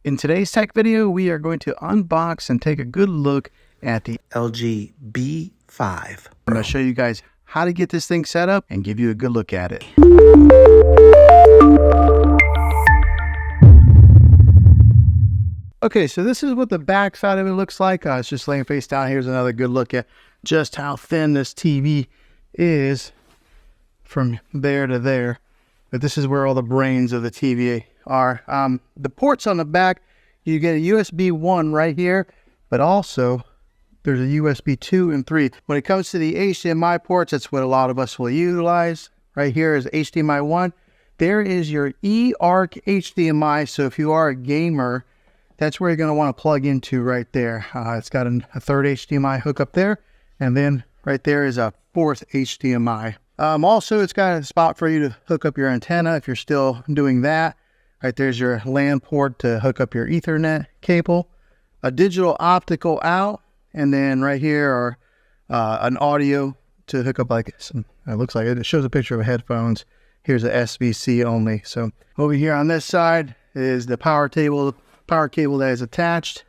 In today's tech video, we are going to unbox and take a good look at the LG B5. I'm going to show you guys how to get this thing set up and give you a good look at it. Okay, so this is what the back side of it looks like. It's just laying face down. Here's another good look at just how thin this TV is from there to there. But this is where all the brains of the TV are. The ports on the back, you get a USB 1 right here, but also there's a USB 2 and 3. When it comes to the HDMI ports, that's what a lot of us will utilize. Right here is HDMI 1. There is your eARC HDMI. So if you are a gamer, that's where you're going to want to plug into right there. It's got a third HDMI hookup there. And then right there is a fourth HDMI. Also, it's got a spot for you to hook up your antenna if you're still doing that. Right there's your LAN port to hook up your Ethernet cable. A digital optical out. And then right here are an audio to hook up like some, it looks like it shows a picture of headphones. Here's a SBC only. So over here on this side is the power cable that is attached.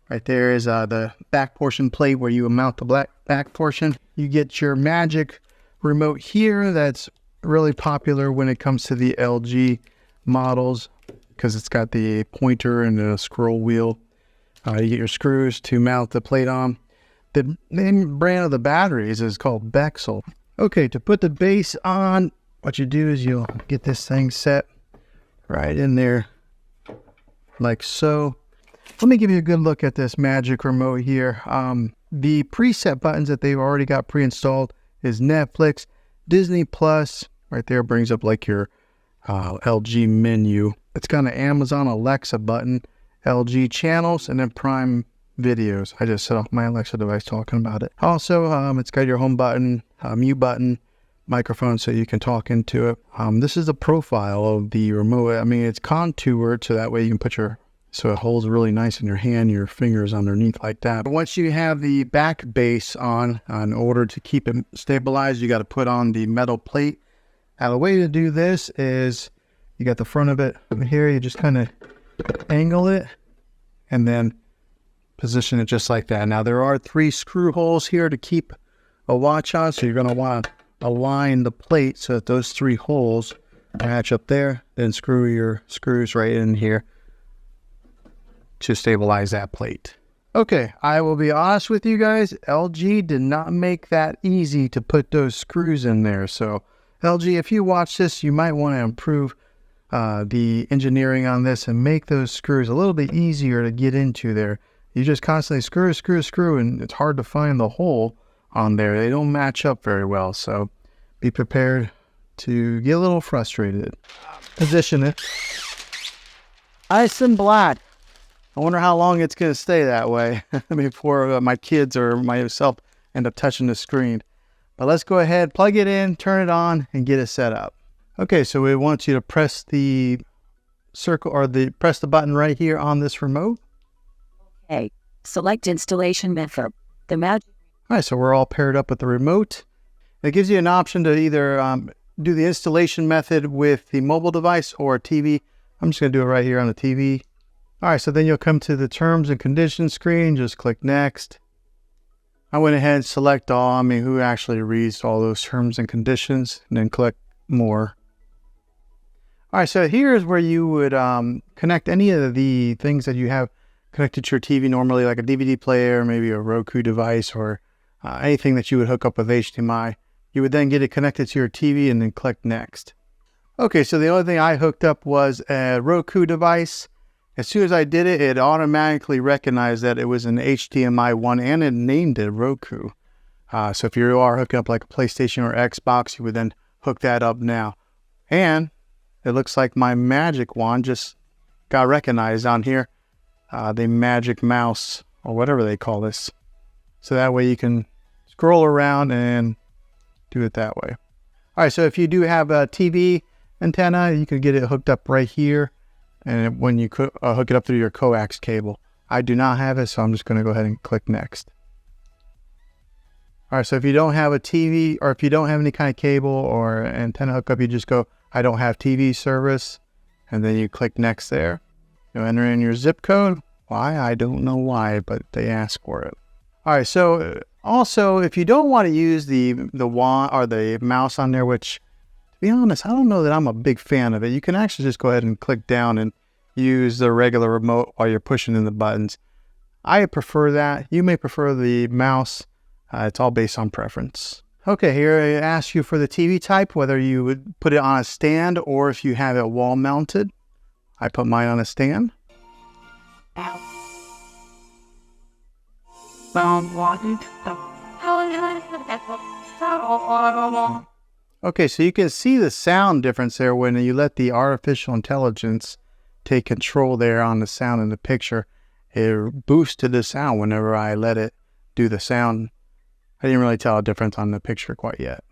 Right there is the back portion plate where you mount the back portion. You get your Magic remote here. That's really popular when it comes to the LG models because it's got the pointer and the scroll wheel. You get your screws to mount the plate on. The name brand of the batteries is called Bexel. Okay, to put the base on, what you do is you'll get this thing set right in there like so. Let me give you a good look at this Magic remote here. The preset buttons that they've already got pre-installed is Netflix, Disney Plus. Right there brings up like your LG menu. It's got an Amazon Alexa button, LG channels, and then Prime videos. I just set off my Alexa device talking about it. Also, it's got your home button, mute button, microphone so you can talk into it. This is the profile of the remote. I mean, it's contoured so that way you can put so it holds really nice in your hand, your fingers underneath like that. But once you have the back base on, in order to keep it stabilized, you got to put on the metal plate. Now the way to do this is you got the front of it over here. You just kind of angle it and then position it just like that. Now there are 3 screw holes here to keep a watch on. So you're going to want to align the plate so that those 3 holes match up there. Then screw your screws right in here to stabilize that plate. Okay, I will be honest with you guys. LG did not make that easy to put those screws in there. So LG, if you watch this, you might want to improve the engineering on this and make those screws a little bit easier to get into there. You just constantly screw, and it's hard to find the hole on there. They don't match up very well. So be prepared to get a little frustrated. Position it. Ice and black. I wonder how long it's going to stay that way before my kids or myself end up touching the screen. But let's go ahead, plug it in, turn it on, and get it set up. Okay, so we want you to press the circle or press the button right here on this remote. Okay, select installation method. The Magic. All right, so we're all paired up with the remote. It gives you an option to either do the installation method with the mobile device or a TV. I'm just going to do it right here on the TV. All right, so then you'll come to the terms and conditions screen. Just click next. I went ahead and select all. I mean, who actually reads all those terms and conditions, and then click more. All right, so here's where you would connect any of the things that you have connected to your TV normally, like a DVD player, maybe a Roku device, or anything that you would hook up with HDMI. You would then get it connected to your TV and then click next. Okay, so the only thing I hooked up was a Roku device. As soon as I did it, it automatically recognized that it was an HDMI 1 and it named it Roku. So if you are hooking up like a PlayStation or Xbox, you would then hook that up now. And it looks like my Magic Wand just got recognized on here. The Magic Mouse or whatever they call this. So that way you can scroll around and do it that way. All right, so if you do have a TV antenna, you can get it hooked up right here. And when you hook it up through your coax cable. I do not have it, so I'm just going to go ahead and click next. All right, so if you don't have a TV or if you don't have any kind of cable or antenna hookup, you just go, I don't have TV service, and then you click next there. You enter in your zip code. Why? I don't know why, but they ask for it. All right, so also, if you don't want to use the wand or the mouse on there, which, to be honest, I don't know that I'm a big fan of it. You can actually just go ahead and click down and use the regular remote while you're pushing in the buttons. I prefer that. You may prefer the mouse. It's all based on preference. Okay, here it asks you for the TV type, whether you would put it on a stand or if you have it wall mounted. I put mine on a stand. Okay, so you can see the sound difference there when you let the artificial intelligence take control there on the sound in the picture. It boosted the sound whenever I let it do the sound. I didn't really tell a difference on the picture quite yet.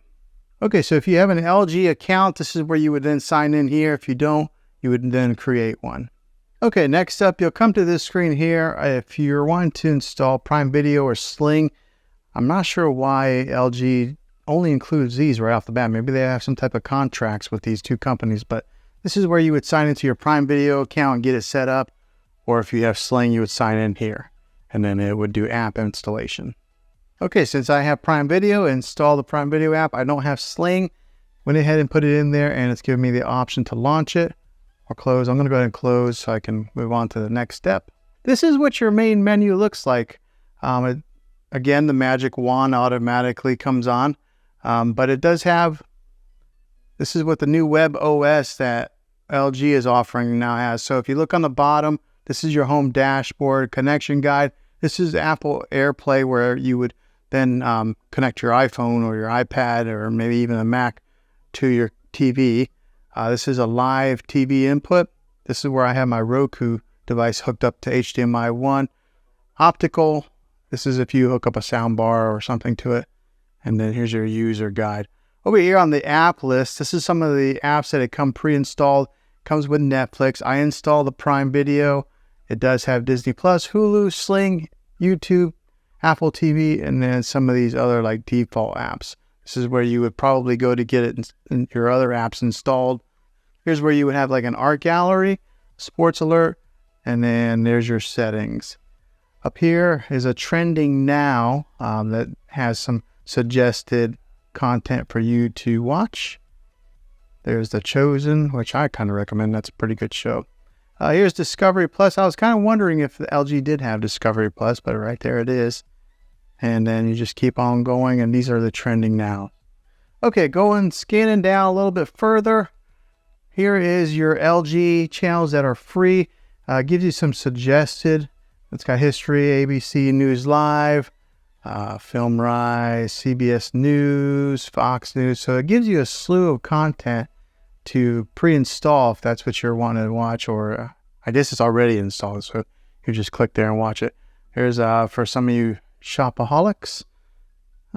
Okay, so if you have an LG account, this is where you would then sign in here. If you don't, you would then create one. Okay, next up, you'll come to this screen here. If you're wanting to install Prime Video or Sling, I'm not sure why LG only includes these right off the bat. Maybe they have some type of contracts with these two companies, but this is where you would sign into your Prime Video account and get it set up. Or if you have Sling, you would sign in here, and then it would do app installation. Okay, since I have Prime Video, install the Prime Video app. I don't have Sling. Went ahead and put it in there, and it's giving me the option to launch it or close. I'm going to go ahead and close so I can move on to the next step. This is what your main menu looks like. Again, the magic wand automatically comes on, but it does have, this is what the new web OS that LG is offering now has. So if you look on the bottom, this is your home dashboard, connection guide. This is Apple AirPlay, where you would then connect your iPhone or your iPad or maybe even a Mac to your TV. This is a live TV input. This is where I have my Roku device hooked up to HDMI 1. Optical, this is if you hook up a sound bar or something to it. And then here's your user guide. Over here on the app list, this is some of the apps that come pre-installed. Comes with Netflix. I installed the Prime Video. It does have Disney Plus, Hulu, Sling, YouTube, Apple TV, and then some of these other like default apps. This is where you would probably go to get it in your other apps installed. Here's where you would have like an art gallery, sports alert, and then there's your settings. Up here is a trending now that has some suggested content for you to watch. There's The Chosen, which I kind of recommend. That's a pretty good show. Here's Discovery Plus. I was kind of wondering if the LG did have Discovery Plus, but right there it is. And then you just keep on going, and these are the trending now. Okay, going scanning down a little bit further. Here is your LG channels that are free. Gives you some suggested. It's got history, ABC News Live, Film Rise, CBS News, Fox News. So it gives you a slew of content to pre-install if that's what you're wanting to watch, or I guess it's already installed, so you just click there and watch it. Here's for some of you shopaholics.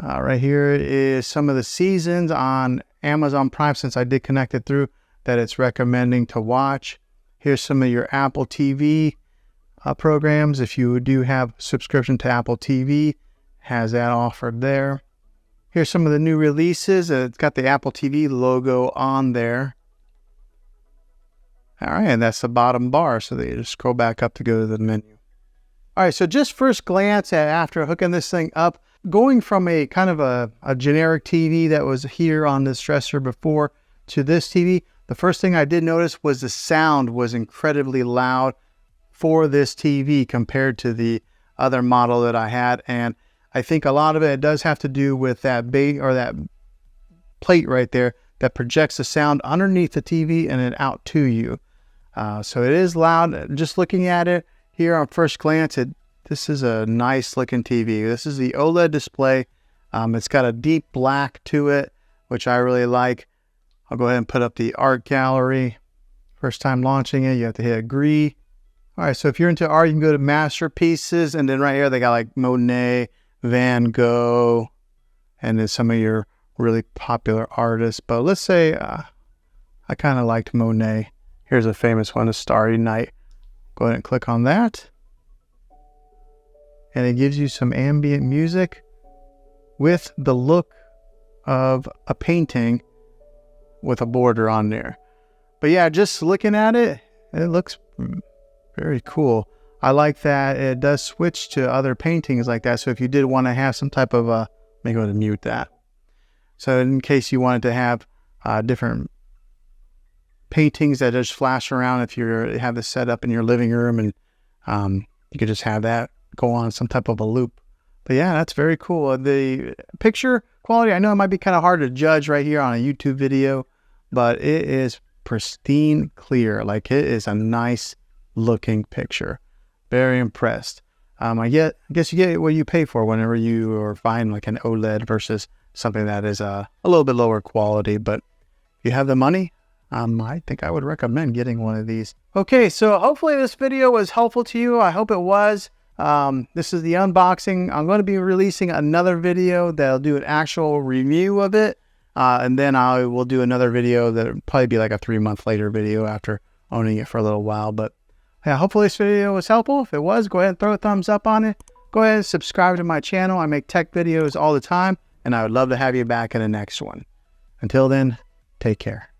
Right here is some of the seasons on Amazon Prime, since I did connect it through, that it's recommending to watch. Here's some of your Apple TV programs. If you do have subscription to Apple TV, has that offered there. Here's some of the new releases. It's got the Apple TV logo on there. All right, and that's the bottom bar, so that you just scroll back up to go to the menu. All right, so just first glance at after hooking this thing up, going from a kind of a generic TV that was here on this dresser before to this TV, the first thing I did notice was the sound was incredibly loud for this TV compared to the other model that I had. And I think a lot of it does have to do with that that plate right there that projects the sound underneath the TV and then out to you. So it is loud. Just looking at it here on first glance, this is a nice looking TV. This is the OLED display. It's got a deep black to it, which I really like. I'll go ahead and put up the art gallery. First time launching it, you have to hit agree. All right, so if you're into art, you can go to masterpieces, and then right here they got like Monet, Van Gogh, and then some of your really popular artists. But let's say I kind of liked Monet. Here's a famous one, A Starry Night. Go ahead and click on that. And it gives you some ambient music with the look of a painting with a border on there. But yeah, just looking at it, it looks Very cool. I like that it does switch to other paintings like that. So if you did want to have some type of let me go ahead and mute that. So in case you wanted to have different paintings that just flash around, if you have this set up in your living room, and you could just have that go on some type of a loop. But yeah, that's very cool. The picture quality, I know it might be kind of hard to judge right here on a YouTube video, but it is pristine clear. Like, it is a nice looking picture. Very impressed. I guess you get what you pay for whenever you are buying like an OLED versus something that is a little bit lower quality. But if you have the money, I think I would recommend getting one of these. Okay, so hopefully this video was helpful to you. I hope it was. This is the unboxing. I'm going to be releasing another video that'll do an actual review of it. And then I will do another video that'll probably be like a 3-month later video after owning it for a little while. But yeah, hopefully this video was helpful. If it was, go ahead and throw a thumbs up on it. Go ahead and subscribe to my channel. I make tech videos all the time, and I would love to have you back in the next one. Until then, take care.